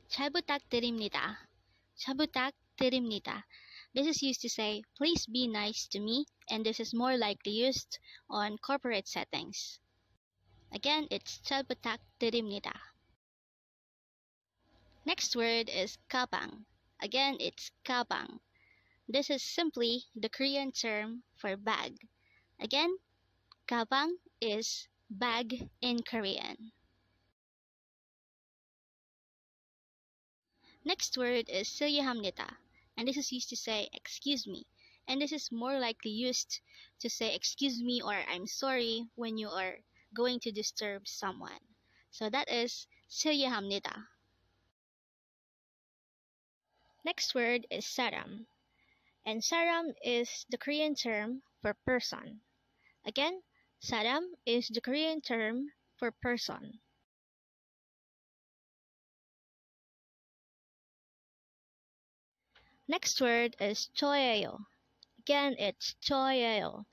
잘 부탁드립니다. 잘 부탁드립니다. This is used to say, please be nice to me, and this is more likely used on corporate settings. Again, it's 잘 부탁드립니다. Next word is kabang. Again, it's kabang. This is simply the Korean term for bag. Again, kabang is bag in Korean. Next word is 실례합니다, and this is used to say excuse me, and this is more likely used to say excuse me or I'm sorry when you are going to disturb someone. So that is 실례합니다. Next word is saram, and saram is the Korean term for person. Again, saram is the Korean term for person. Next word is 저예요. Again, it's 저예요,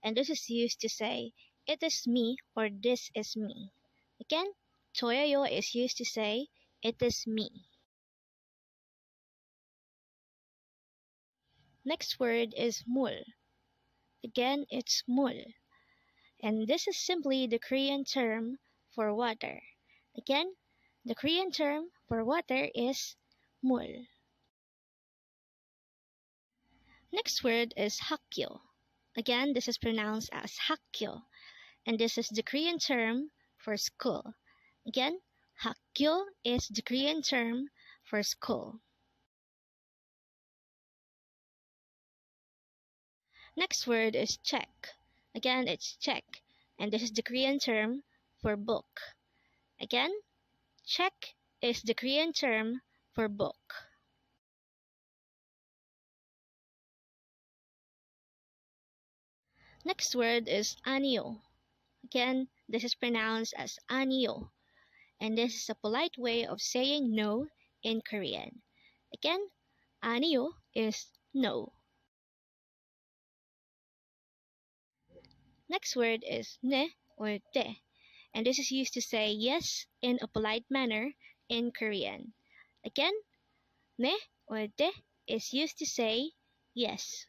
and this is used to say it is me or this is me. Again, 저예요 is used to say it is me. Next word is 물. Again, it's 물, and this is simply the Korean term for water. Again, the Korean term for water is 물. Next word is hakyo. Again, this is pronounced as hakyo, and this is the Korean term for school. Again, hakyo is the Korean term for school. Next word is check. Again, it's check, and this is the Korean term for book. Again, check is the Korean term for book. Next word is anio. Again, this is pronounced as anio, and this is a polite way of saying no in Korean. Again, anio is no. Next word is ne or te, and this is used to say yes in a polite manner in Korean. Again, ne or te is used to say yes.